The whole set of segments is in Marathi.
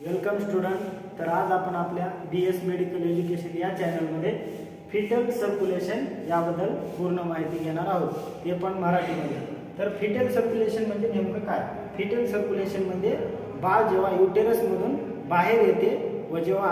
Welcome student. तर आज आपण आपल्या BS मेडिकल एज्युकेशन या चॅनलमध्ये फिटल सर्क्युलेशन याबद्दल पूर्ण माहिती घेणार आहोत, ते पण मराठीमध्ये. तर फिटल सर्क्युलेशन म्हणजे नेमकं काय? फिटल सर्क्युलेशन म्हणजे बाळ जेव्हा युटेरसमधून बाहेर येते व जेव्हा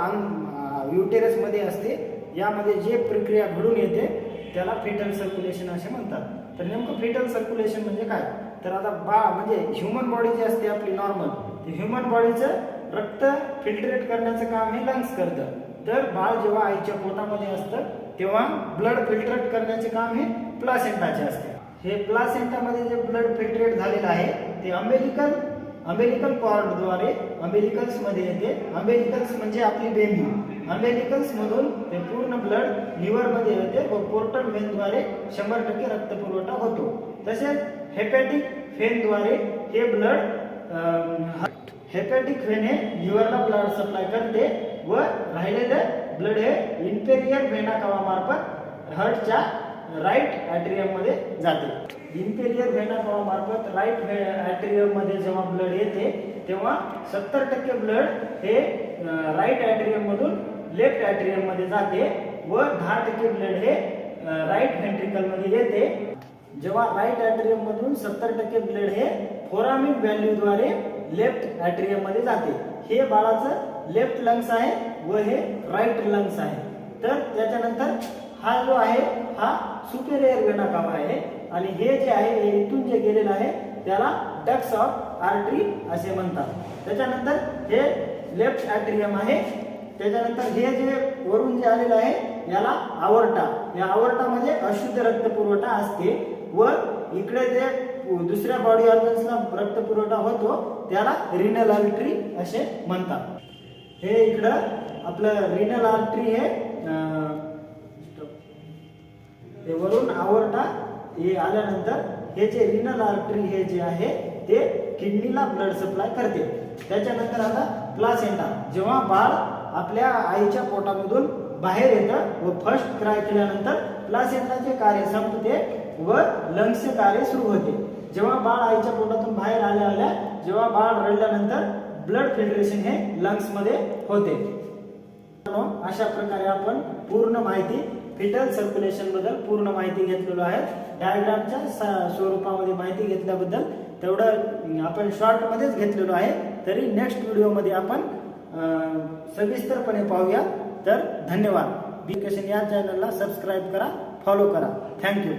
युटेरसमध्ये असते यामध्ये जे प्रक्रिया घडून येते त्याला फिटल सर्क्युलेशन असे म्हणतात. तर नेमकं फिटल सर्क्युलेशन म्हणजे काय? तर आता बाळ म्हणजे ह्युमन बॉडी जी असते आपली नॉर्मल, ह्युमन बॉडीचं रक्त फिल्टरेट करण्याचं काम हे लंग्स करतं. तर बाळ जेव्हा आईच्या पोटामध्ये असतं तेव्हा ब्लड फिल्टरेट करण्याचे काम हे प्लासेंटाचे असते. हे प्लासेंटामध्ये जे ब्लड फिल्टरेट झालेलं आहे ते अमेरिकल कॉर्डद्वारे अमेरिकल्स मध्ये येते. अमेरिकल्स म्हणजे आपली बेंबी. अमेरिकल्स मधून ते पूर्ण ब्लड लिव्हर मध्ये येते व पोर्टल व्हेनद्वारे 100% रक्तपुरवठा होतो. तसेच हेपॅटिक व्हेनद्वारे हे ब्लड हेपॅटिक व्हेन हे लिव्हरला ब्लड सप्लाय करते व राहिलेले ब्लड हे इंफेरियर व्हेना कवा मार्फत हार्टच्या राईट ॲट्रियम मध्ये जाते. इंफेरियर व्हेना कवा मार्फत राईट ॲट्रियम मध्ये जेव्हा ब्लड येते तेव्हा 70% ब्लड हे राईट ॲट्रियम मधून लेफ्ट ॲट्रियम मध्ये जाते व 10% ब्लड हे राईट व्हेंट्रिकल मध्ये येते. जेव्हा राईट ॲट्रियम मधून 70% ब्लड हे फोरामिन व्हॅल्यूद्वारे लेफ्ट ॲट्रियम मध्ये जाते. हे बाळाचं लेफ्ट लंग्स आहे व हे राईट लंग्स आहे. तर त्याच्यानंतर हा जो आहे हा सुपेरियर व्हेना कावा आहे आणि हे जे आहे हे इथून जे गेलेलं आहे त्याला डक्ट्स ऑफ आर्टरी असे म्हणतात. त्याच्यानंतर हे लेफ्ट ॲट्रियम आहे. त्याच्यानंतर हे जे वरून जे आलेलं आहे याला आवर्टा. या आवर्टामध्ये अशुद्ध रक्तपुरवठा असते व इकडे जे दुसऱ्या बॉडी ऑर्गन्सला रक्तपुरवठा होतो त्याला रिनल आर्टरी असे म्हणतात. हे इकडं आपलं रिनल आर्टरी हे वरून आवर्टा हे आल्यानंतर हे जे रिनल आर्टरी हे जे आहे ते किडनीला ब्लड सप्लाय करते. त्याच्यानंतर आता प्लासेंटा. जेव्हा बाळ आपल्या आईच्या पोटामधून बाहेर येतं व फर्स्ट क्राय केल्यानंतर प्लासेंटाचे कार्य संपते व लंग्सचे कार्य सुरू होते. जेव्हा बाळ आईच्या पोटातून बाहेर आल्या जेव्हा बाळ रडल्यानंतर ब्लड फिल्ट्रेशन हे लंग्स मध्ये होते. अशा प्रकारे आपण पूर्ण माहिती फिटल सर्क्युलेशन बद्दल पूर्ण माहिती घेतलेलो आहे. डायग्रामच्या स्वरूपामध्ये माहिती घेतल्याबद्दल तेवढं आपण शॉर्ट मध्येच घेतलेलो आहे. तरी नेक्स्ट व्हिडिओमध्ये आपण सविस्तरपणे पाहूया. तर धन्यवाद. एज्युकेशन या चॅनलला सबस्क्राईब करा, फॉलो करा. थँक्यू.